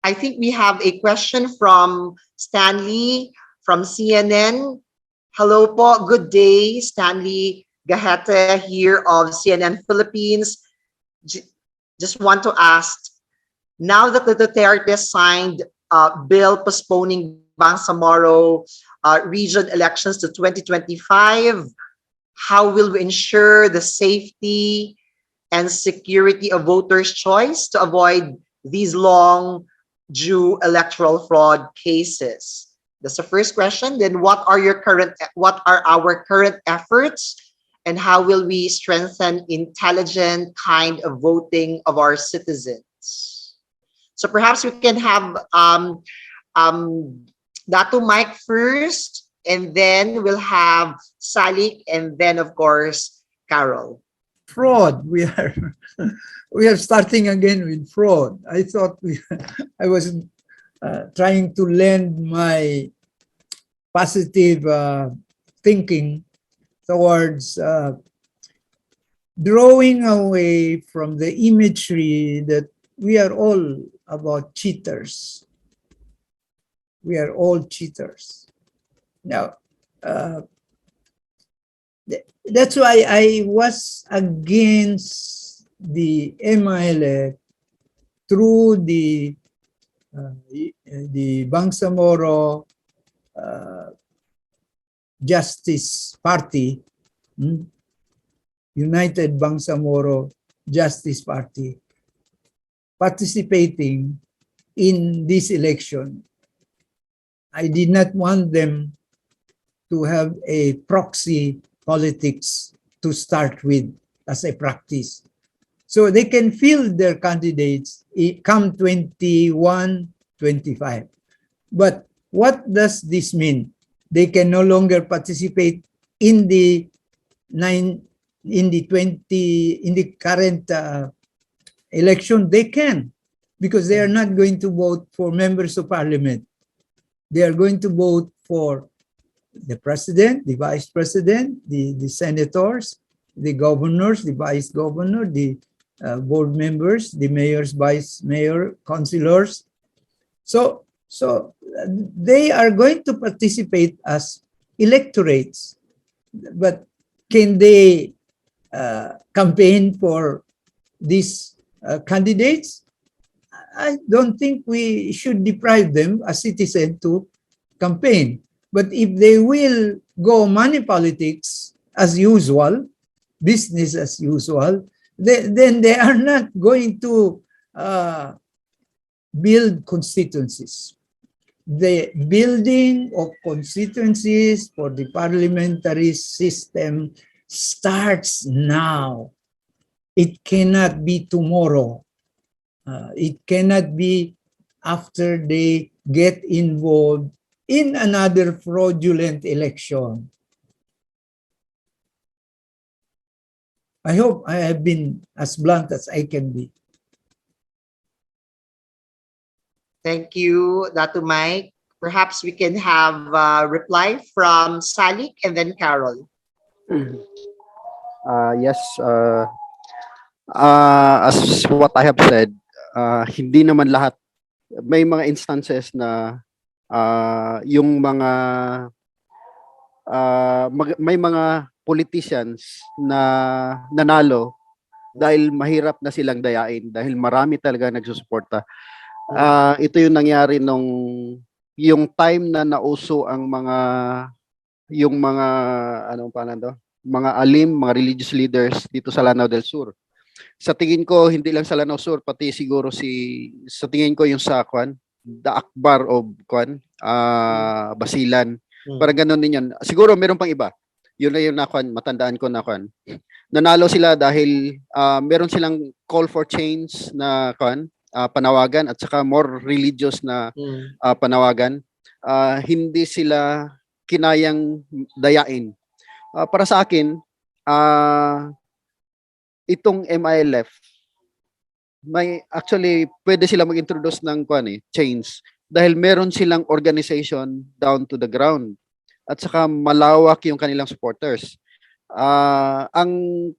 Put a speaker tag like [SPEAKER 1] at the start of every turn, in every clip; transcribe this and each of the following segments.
[SPEAKER 1] I think we have a question from Stanley from CNN. Hello po, good day. Stanley Gahete here of CNN Philippines. Just want to ask, now that the Duterte signed a bill postponing Bangsamoro region elections to 2025, how will we ensure the safety and security of voters' choice to avoid these long due electoral fraud cases? That's the first question. Then what are our current efforts, and how will we strengthen intelligent kind of voting of our citizens? So perhaps we can have Datu Mike first, and then we'll have Salic, and then of course Carol.
[SPEAKER 2] Fraud. We are starting again with fraud. I thought I was trying to lend my positive thinking towards drawing away from the imagery that we are all about cheaters. We are all cheaters. Now, that's why I was against the MILF through the Bangsamoro Justice Party, United Bangsamoro Justice Party, participating in this election. I did not want them to have a proxy politics to start with as a practice. So they can field their candidates come 21, 25. But what does this mean? They can no longer participate in the current election. They can, because they are not going to vote for members of parliament. They are going to vote for the president, the vice president, the senators, the governors, the vice governor, the board members, the mayors, vice mayor, councilors. So they are going to participate as electorates. But can they campaign for these candidates? I don't think we should deprive them as citizens to campaign. But if they will go money politics as usual, business as usual, then they are not going to build constituencies. The building of constituencies for the parliamentary system starts now. It cannot be tomorrow. It cannot be after they get involved in another fraudulent election. I hope I have been as blunt as I can be.
[SPEAKER 1] Thank you, Datu Mike. Perhaps we can have a reply from Salik and then Carol.
[SPEAKER 3] Yes. As what I have said, hindi naman lahat. May mga instances na yung mga may mga politicians na nanalo dahil mahirap na silang dayain, dahil marami talaga nagsusuporta. Ito yung nangyari yung time na nauso ang mga alim, mga religious leaders dito sa Lanao del Sur. Sa tingin ko, hindi lang sa Lanao Sur, pati siguro sa tingin ko yung sa the Akbar of Basilan. Parang ganun din yan. Siguro meron pang iba. Yun na yung matandaan ko na nanalo sila dahil meron silang call for change na panawagan, at saka more religious na panawagan. Hindi sila kinayang dayain. Para sa akin, itong MILF, actually pwede sila mag-introduce ng change dahil meron silang organization down to the ground, at saka malawak yung kanilang supporters. Ang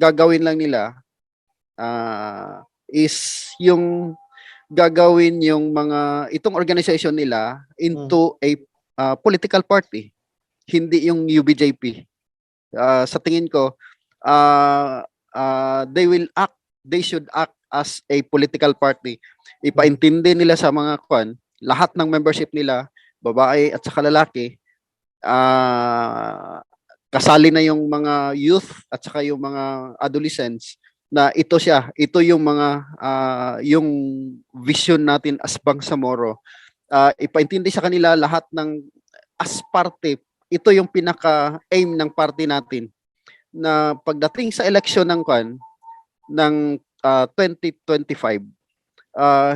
[SPEAKER 3] gagawin lang nila is yung gagawin yung mga itong organization nila into a political party, hindi yung UBJP. Sa tingin ko, they should act as a political party. Ipaintindi nila sa mga lahat ng membership nila, babae at saka lalaki, kasali na yung mga youth at saka yung mga adolescents, na ito yung mga yung vision natin as Bangsamoro. Ipaintindi sa kanila lahat ng as party, ito yung pinaka-aim ng party natin, na pagdating sa election ng 2025,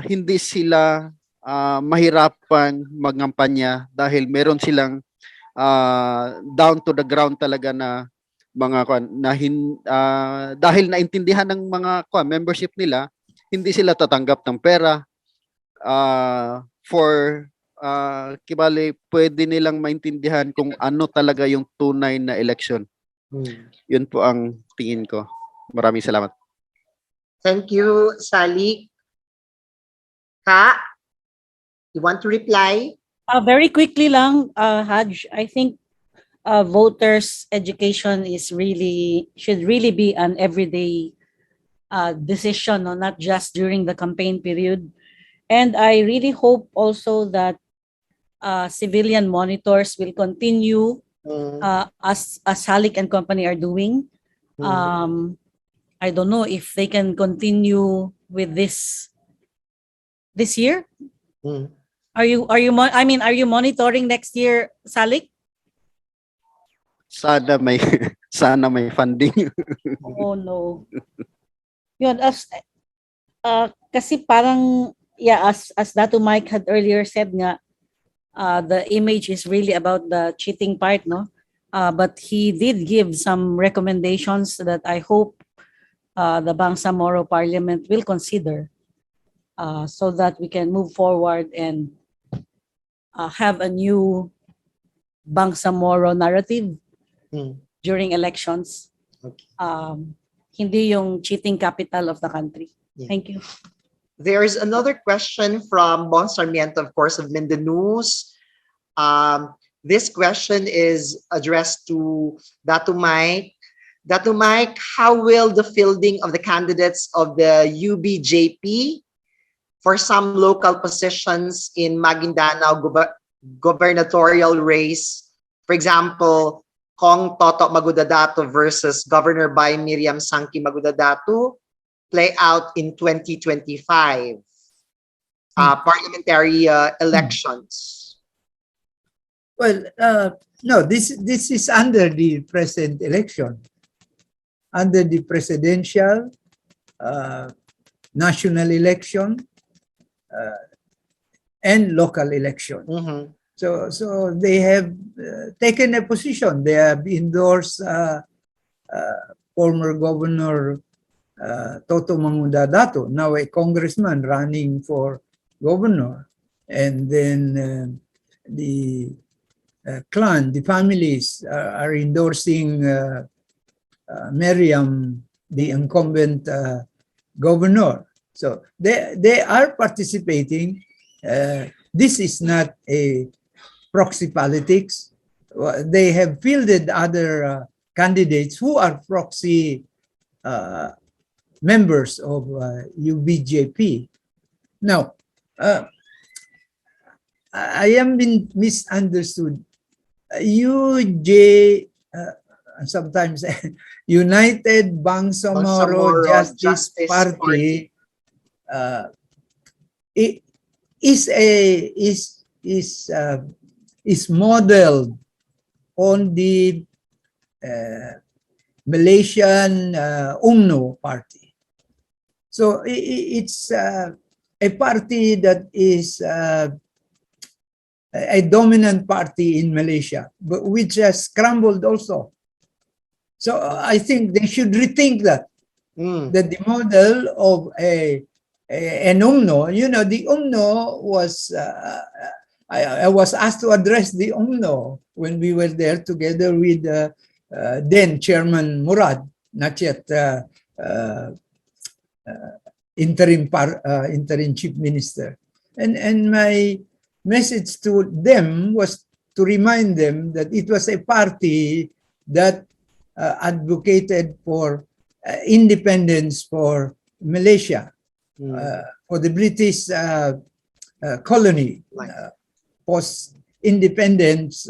[SPEAKER 3] hindi sila mahirapan magkampanya dahil meron silang down to the ground talaga na mga dahil naintindihan ng mga membership nila, hindi sila tatanggap ng pera for kibali, pwede nilang maintindihan kung ano talaga yung tunay na election. Yun po ang tingin ko. Maraming salamat.
[SPEAKER 1] Thank you, Salic. Ka, you want to reply?
[SPEAKER 4] Very quickly lang, Haj, I think voters' education should really be an everyday decision, no? Not just during the campaign period. And I really hope also that civilian monitors will continue as Salic and company are doing. I don't know if they can continue with this year. Are you monitoring next year, Salic?
[SPEAKER 3] Sana may funding.
[SPEAKER 4] Oh no. Yun, kasi parang as Datu Mike had earlier said nga, the image is really about the cheating part, no? But he did give some recommendations that I hope the Bangsamoro Parliament will consider, so that we can move forward and have a new Bangsamoro narrative during elections.
[SPEAKER 1] Okay.
[SPEAKER 4] Hindi yung cheating capital of the country.
[SPEAKER 1] Yeah.
[SPEAKER 4] Thank you.
[SPEAKER 1] There's another question from Bon Sarmiento, of course, of MindaNews. This question is addressed to Datu Mike. Datu Mike, how will the fielding of the candidates of the UBJP for some local positions in Maguindanao gubernatorial race, for example, Kong Toto Magudadato versus Governor by Miriam Sangki Magudadato, play out in 2025 parliamentary elections?
[SPEAKER 2] Well, no, this is under the present election, under the presidential, national election, and local election. So they have taken a position. They have endorsed former Governor Toto Magudadato, now a congressman running for governor, and then the clan, the families are endorsing Miriam, the incumbent governor. So they are participating. This is not a proxy politics. They have fielded other candidates who are proxy members of UBJP. Now, I am been misunderstood. Sometimes United Bangsamoro Justice Party is modeled on the Malaysian UMNO party. So it's a party that is a dominant party in Malaysia, but which has crumbled also. So I think they should rethink that. That the model of an UMNO, you know, the UMNO was, I was asked to address the UMNO when we were there together with then Chairman Murad, not yet interim chief minister. And my message to them was to remind them that it was a party that advocated for independence for Malaysia, for the British colony, post-independence.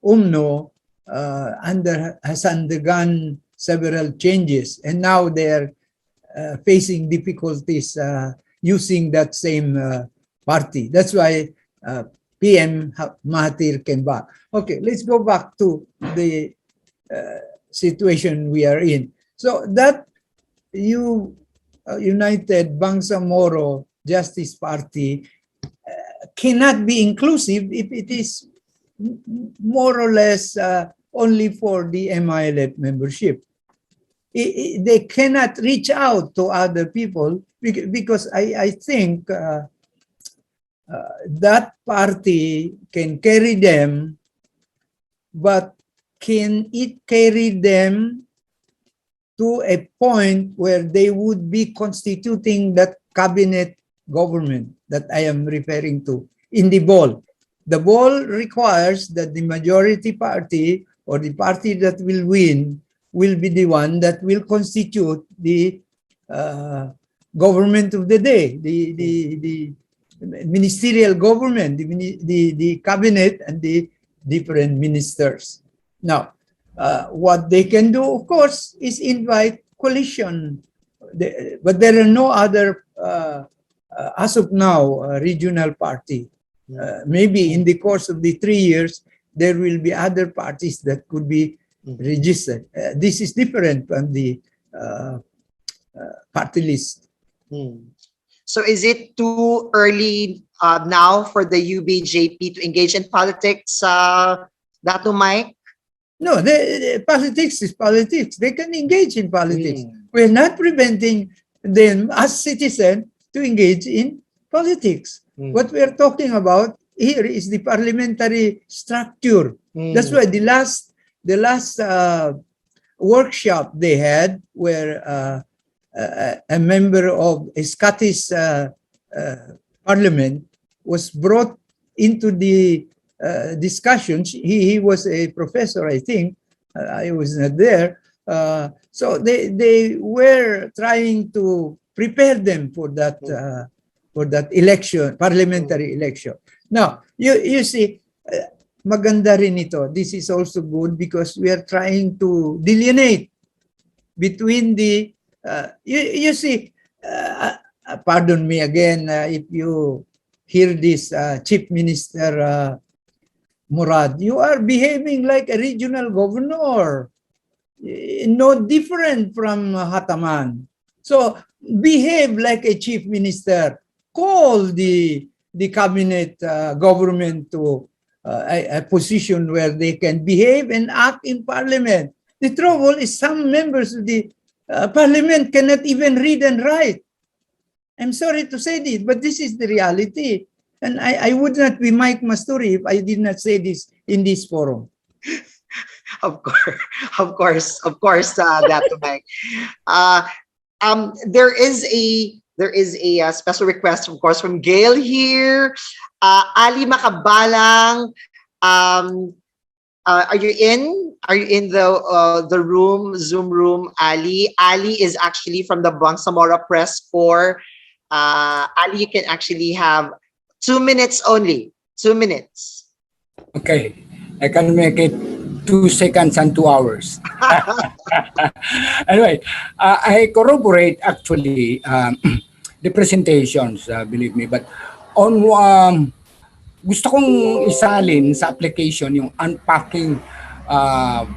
[SPEAKER 2] UMNO has undergone several changes, and now they're facing difficulties using that same party. That's why PM Mahathir came back. Okay, let's go back to the situation we are in. So that United Bangsamoro Justice Party cannot be inclusive if it is more or less only for the MILF membership. They cannot reach out to other people because I think that party can carry them, but can it carry them to a point where they would be constituting that cabinet government that I am referring to in the ball? The ball requires that the majority party or the party that will win will be the one that will constitute the government of the day, the ministerial government, the cabinet and the different ministers. Now, what they can do, of course, is invite coalition. But there are no other, as of now, regional party. Maybe in the course of the 3 years, there will be other parties that could be registered. This is different from the party list.
[SPEAKER 1] So is it too early now for the UBJP to engage in politics, Datu Mike?
[SPEAKER 2] No, the politics is politics. They can engage in politics. We're not preventing them as citizens to engage in politics. What we are talking about here is the parliamentary structure. That's why the last workshop they had, where a member of a Scottish parliament was brought into the discussions. He was a professor, I think. I was not there. So they were trying to prepare them for that election, parliamentary election. Now, you see, maganda rin ito. This is also good because we are trying to delineate between the, you see, pardon me again, if you hear this Chief Minister Murad, you are behaving like a regional governor, no different from Hataman. So behave like a Chief Minister. Call the cabinet government to a position where they can behave and act in parliament. The trouble is some members of the parliament cannot even read and write. I'm sorry to say this, but this is the reality. And I would not be Mike Mastura if I did not say this in this forum.
[SPEAKER 1] Of course, Datu Mike. There is a special request, of course, from Gail here. Ali Makabalang, are you in? Are you in the room, Zoom room, Ali? Ali is actually from the Bangsamoro Press Corps. Ali, you can actually have 2 minutes only. 2 minutes.
[SPEAKER 5] Okay, I can make it 2 seconds and 2 hours. Anyway, I corroborate actually the presentations, believe me. But on gusto kong isalin sa application yung unpacking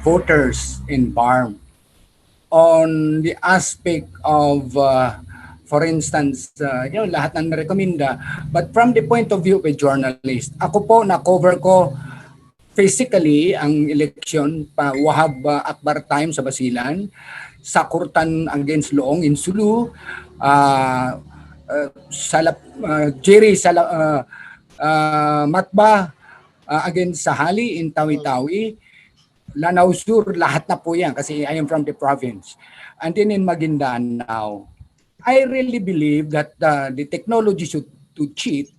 [SPEAKER 5] voters in BARM on the aspect of, for instance, lahat ng narekomenda. But from the point of view of a journalist, ako po na-cover ko physically ang election pa Wahab Akbar time sa Basilan, sa Kurtan against Loong in Sulu, Jerry Matba against Sahali in Tawi-Tawi, Lanao Sur, lahat na po yan kasi I am from the province. And then in Maguindanao. I really believe that the technology to cheat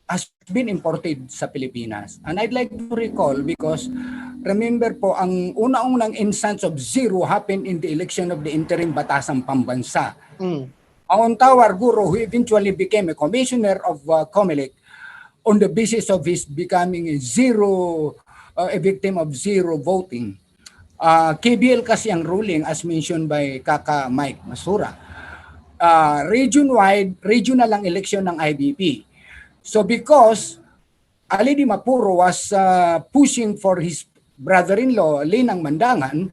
[SPEAKER 5] has been imported sa Pilipinas. And I'd like to recall because remember po, ang una-unang instance of zero happened in the election of the interim Batasang Pambansa.
[SPEAKER 1] Mm.
[SPEAKER 5] Maranao Arguillas, who eventually became a commissioner of COMELEC on the basis of his becoming a victim of zero voting. KBL kasi ang ruling as mentioned by Kaka Mike Mastura. Regional ang election ng IBP. So because Ali Di Mapuro was pushing for his brother-in-law, Linang Mandangan,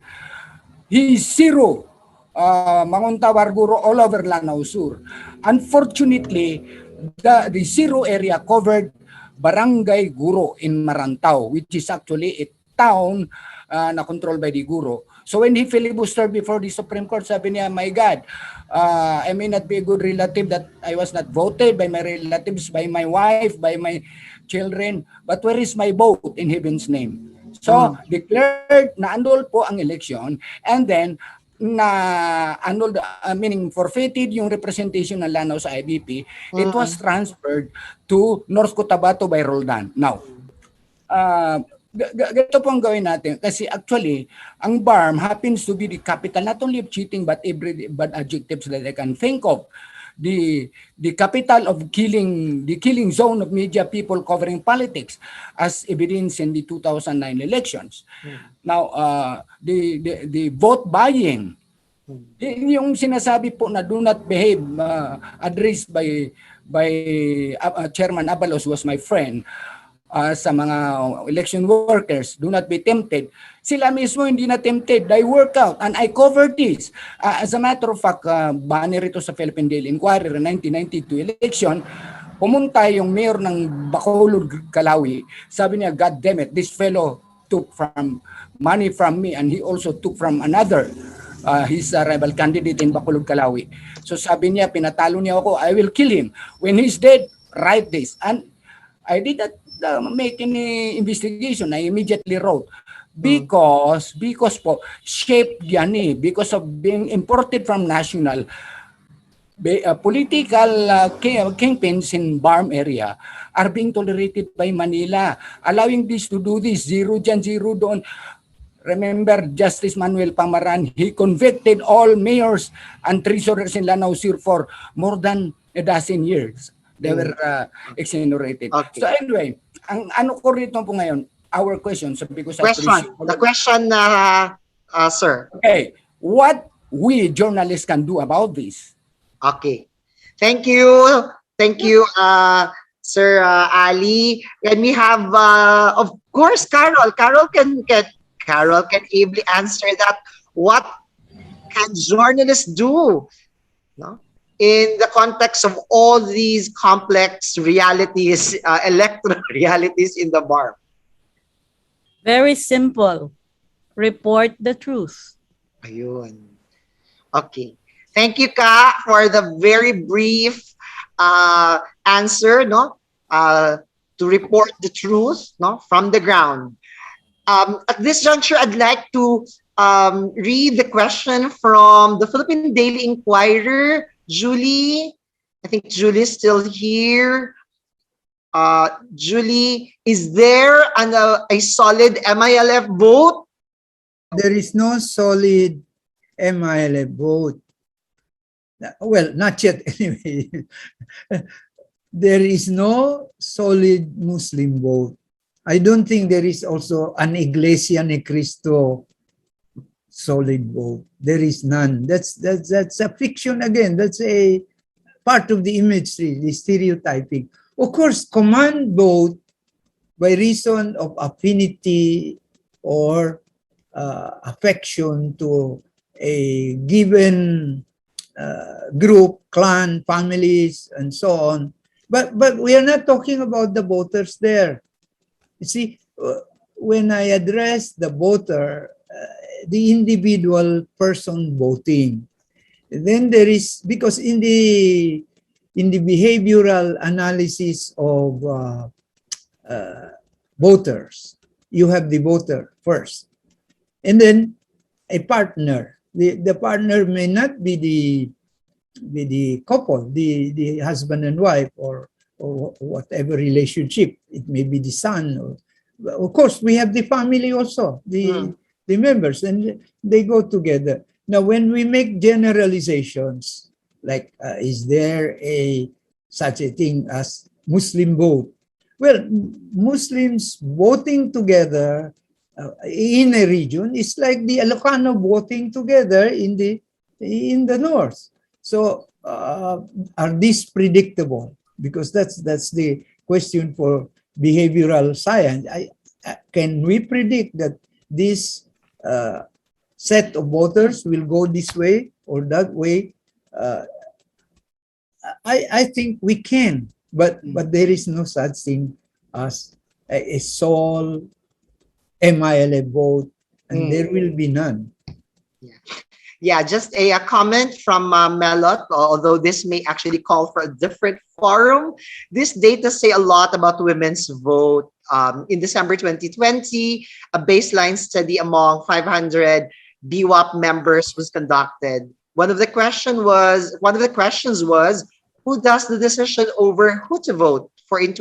[SPEAKER 5] he zero Manguntao Arguillas all over Lanao Sur. Unfortunately, the zero area covered Barangay Guro in Marantao, which is actually a town na controlled by the Guro. So when he filibustered before the Supreme Court, sabi niya, my God, I may not be a good relative that I was not voted by my relatives, by my wife, by my children, but where is my vote in heaven's name? So declared na annulled po ang election, and then na annulled, meaning forfeited yung representation ng Lanao sa IBP, it was transferred to North Cotabato by Roldan. Now, ganito po ang gawin natin kasi actually ang BARM happens to be the capital not only of cheating but every bad adjectives that I can think of. The capital of the killing zone of media people covering politics as evidence in the 2009 elections. Now, the vote buying, yung sinasabi po na do not behave, addressed by Chairman Abalos, was my friend, sa mga election workers, do not be tempted. Sila mismo hindi na tempted. I work out and I covered this. As a matter of fact, banner ito sa Philippine Daily Inquirer 1992 election, pumunta yung mayor ng Bacolod, Calawi. Sabi niya, God damn it, this fellow took from money from me and he also took from another. He's a rival candidate in Bacolod, Calawi. So sabi niya, pinatalo niya ako, I will kill him. When he's dead, write this. And I did not make any investigation. I immediately wrote because po shaped yan because of being imported from national political kingpins in BARM area are being tolerated by Manila, allowing this to do this, zero dyan, zero doon. Remember Justice Manuel Pamaran, he convicted all mayors and treasurers in Lanao Sur for more than a dozen years. They were exonerated.
[SPEAKER 1] Okay.
[SPEAKER 5] So anyway, ang ano ko rito po ngayon, our questions, because
[SPEAKER 1] the question, sir.
[SPEAKER 5] Okay, what we journalists can do about this?
[SPEAKER 1] Okay. Thank you, Sir Ali. And we have, of course, Carol. Carol can ably answer that. What can journalists do? No? In the context of all these complex realities, electoral realities in the BARM?
[SPEAKER 4] Very simple. Report the truth.
[SPEAKER 1] Ayun. Okay. Thank you, Ka, for the very brief answer, no? To report the truth, no, from the ground. At this juncture, I'd like to read the question from the Philippine Daily Inquirer. Julie, I think Julie's still here. Julie, is there a solid MILF vote?
[SPEAKER 2] There is no solid MILF vote. Well, not yet anyway. There is no solid Muslim vote. I don't think there is also an Iglesia ni Cristo solid vote. There is none. That's a fiction again. That's a part of the imagery, the stereotyping. Of course, command vote by reason of affinity or affection to a given group, clan, families, and so on. But we are not talking about the voters there. You see, when I address the voter, the individual person voting, then there is, because in the behavioral analysis of voters, you have the voter first, and then a partner. The partner may not be with the couple, the husband and wife, or whatever relationship. It may be the son. Or, of course, we have the family also, the members, and they go together. Now, when we make generalizations, like is there such a thing as Muslim vote? Well, Muslims voting together in a region is like the Ilocano voting together in the north. So are these predictable? Because that's the question for behavioral science. Can we predict that this set of voters will go this way or that way? I think we can, but there is no such thing as a sole MILA vote, and there will be none.
[SPEAKER 1] Yeah, just a comment from Melot, although this may actually call for a different forum. This data say a lot about women's vote. In December 2020, a baseline study among 500 BWAP members was conducted. One of the questions was, who does the decision over who to vote for in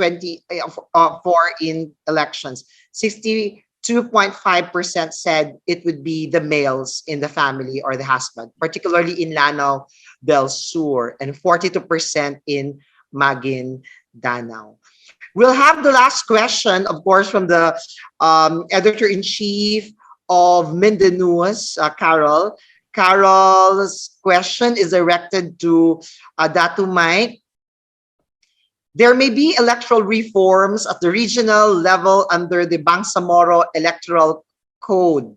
[SPEAKER 1] elections? 62.5% said it would be the males in the family or the husband, particularly in Lanao del Sur, and 42% in Maguindanao. We'll have the last question, of course, from the Editor-in-Chief of MindaNews, Carol. Carol's question is directed to Datu Mike. There may be electoral reforms at the regional level under the Bangsamoro Electoral Code.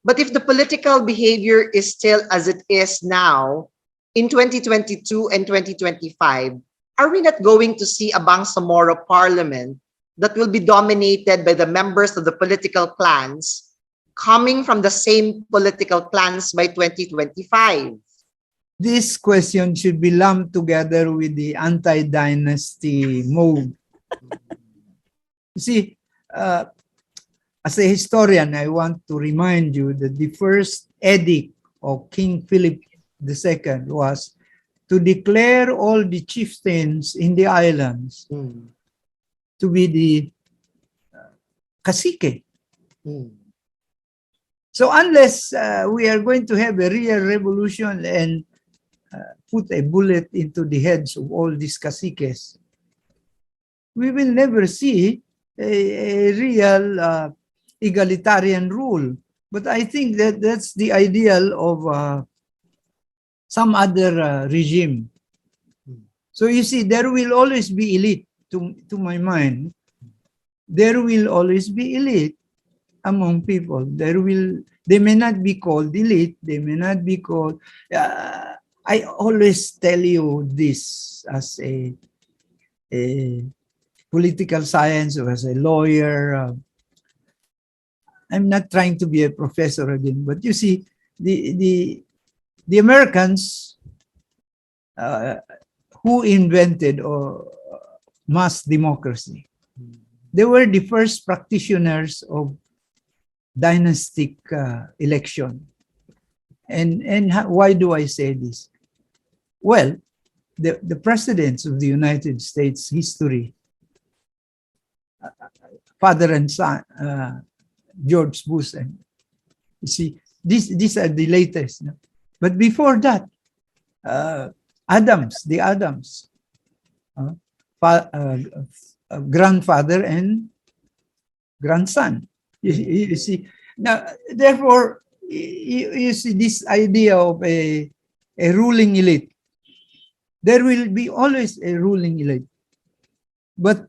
[SPEAKER 1] But if the political behavior is still as it is now, in 2022 and 2025, are we not going to see a Bangsamoro parliament that will be dominated by the members of the political clans coming from the same political clans by 2025?
[SPEAKER 2] This question should be lumped together with the anti-dynasty mode. You see, as a historian, I want to remind you that the first edict of King Philip II was to declare all the chieftains in the islands to be the cacique. So unless we are going to have a real revolution and put a bullet into the heads of all these caciques, we will never see a real egalitarian rule. But I think that that's the ideal of some other regime. So you see, there will always be elite, to my mind. There will always be elite among people. They may not be called elite, they may not be called... I always tell you this as a political science or as a lawyer. I'm not trying to be a professor again, but you see, the Americans who invented mass democracy, they were the first practitioners of dynastic election. And why do I say this? Well, the presidents of the United States history, father and son, George Bush, and you see, these are the latest. No? But before that, the Adams, grandfather and grandson. You see, now therefore, you see this idea of a ruling elite. There will be always a ruling elite. But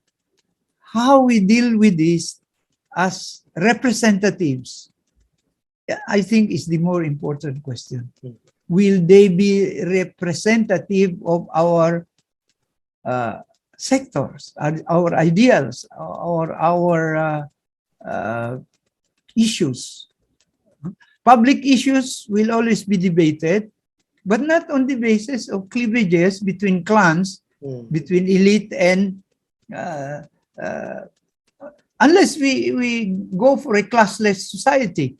[SPEAKER 2] how we deal with this as representatives, I think is the more important question. Will they be representative of our sectors, our ideals, or our issues? Public issues will always be debated, but not on the basis of cleavages between clans, between elite and unless we go for a classless society.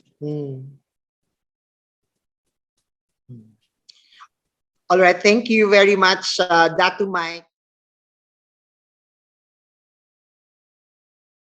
[SPEAKER 1] All right, thank you very much, Datu Mike.